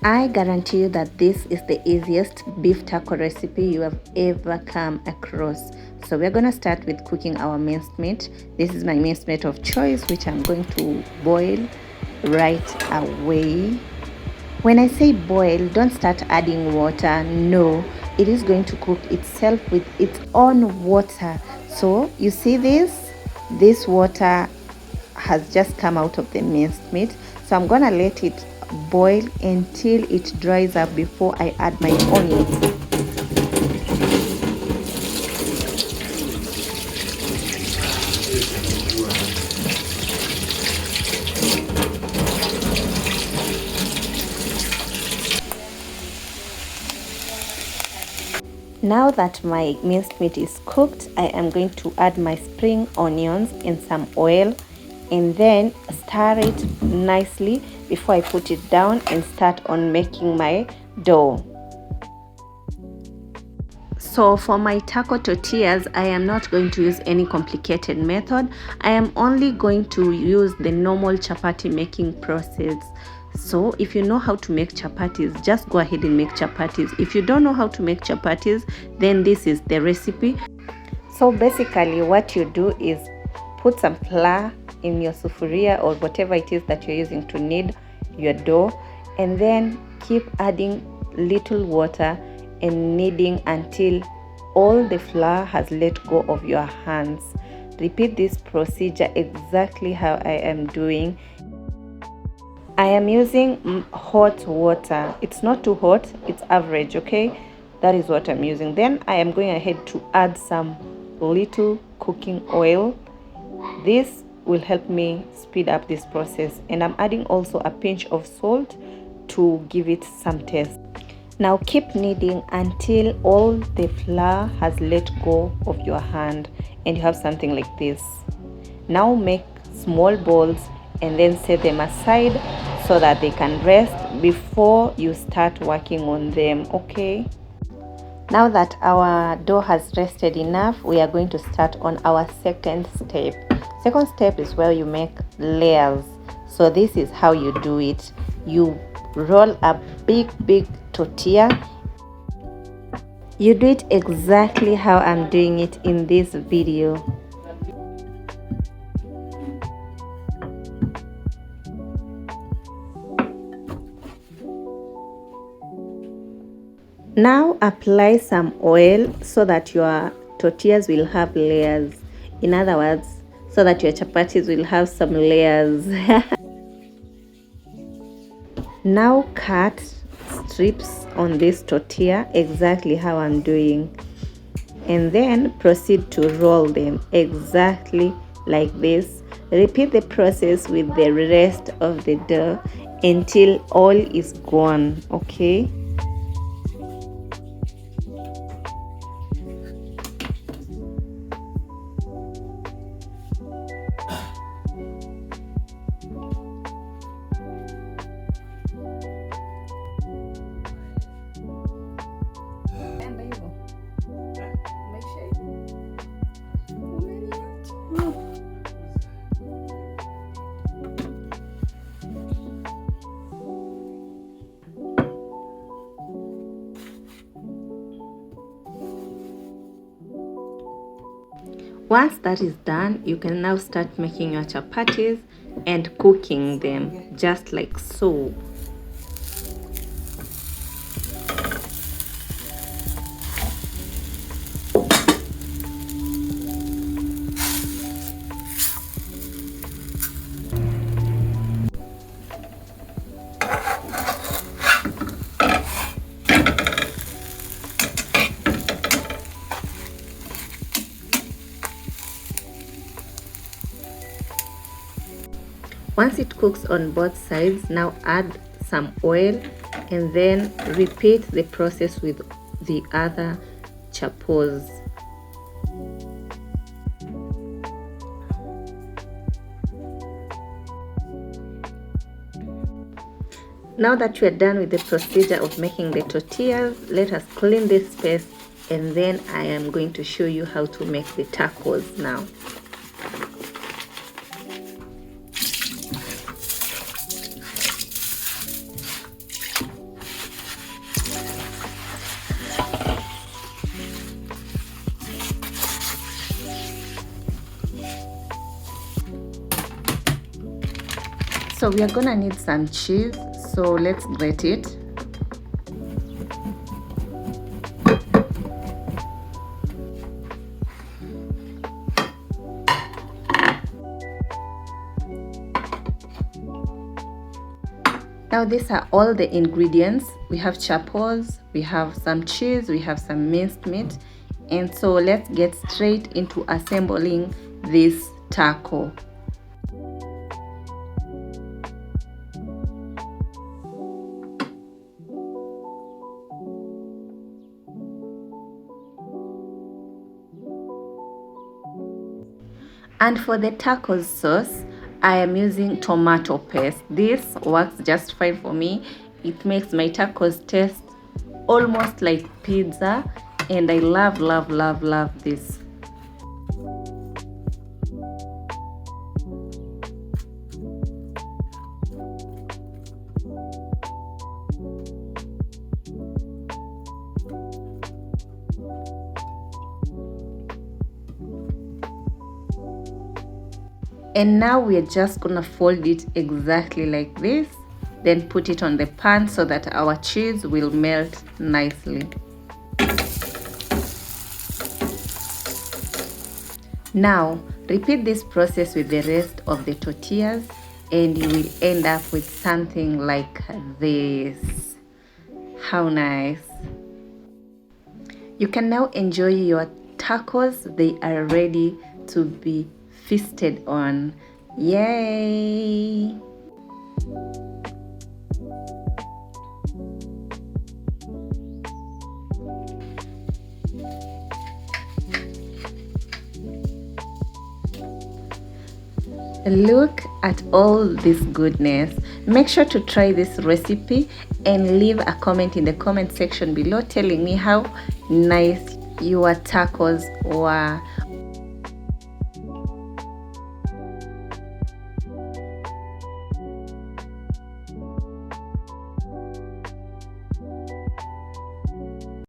I guarantee you that this is the easiest beef taco recipe you have ever come across. So we're going to start with cooking our minced meat. This is my minced meat of choice, which I'm going to boil right away. When I say boil, don't start adding water. No, it is going to cook itself with its own water. So you see this water has just come out of the minced meat. So I'm gonna let it boil until it dries up before I add my onions. Now that my minced meat is cooked, I am going to add my spring onions in some oil and then stir it nicely before I put it down and start on making my dough. So for my taco tortillas, I am not going to use any complicated method. I am only going to use the normal chapati making process. So if you know how to make chapatis, just go ahead and make chapatis. If you don't know how to make chapatis, then this is the recipe. So basically what you do is put some flour in your sufuria or whatever it is that you're using to knead your dough, and then keep adding little water and kneading until all the flour has let go of your hands. Repeat this procedure exactly how I am doing. I am using hot water. It's not too hot, it's average, okay? That is what I'm using. Then I am going ahead to add some little cooking oil. This will help me speed up this process, and I'm adding also a pinch of salt to give it some taste. Now keep kneading until all the flour has let go of your hand and you have something like this. Now make small balls and then set them aside so that they can rest before you start working on them, okay? Now that our dough has rested enough, we are going to start on our second step. Second step is where you make layers. So this is how you do it. You roll a big tortilla. You do it exactly how I'm doing it in this video. Now apply some oil so that your tortillas will have layers. In other words, so that your chapatis will have some layers. Now cut strips on this tortilla exactly how I'm doing, and then proceed to roll them exactly like this. Repeat the process with the rest of the dough until all is gone, okay? Once that is done, you can now start making your chapatis and cooking them just like so. Once it cooks on both sides, now add some oil and then repeat the process with the other chapos. Now that we are done with the procedure of making the tortillas, let us clean this space, and then I am going to show you how to make the tacos now. So we are gonna need some cheese, so let's grate it. Now these are all the ingredients. We have chapos, we have some cheese, we have some minced meat, and so let's get straight into assembling this taco. And for the tacos sauce, I am using tomato paste. This works just fine for me. It makes my tacos taste almost like pizza, and I love this. And now we're just gonna fold it exactly like this, then put it on the pan so that our cheese will melt nicely. Now repeat this process with the rest of the tortillas and you will end up with something like this. How nice. You can now enjoy your tacos. They are ready to be feasted on. Yay! Look at all this goodness. Make sure to try this recipe and leave a comment in the comment section below telling me how nice your tacos were.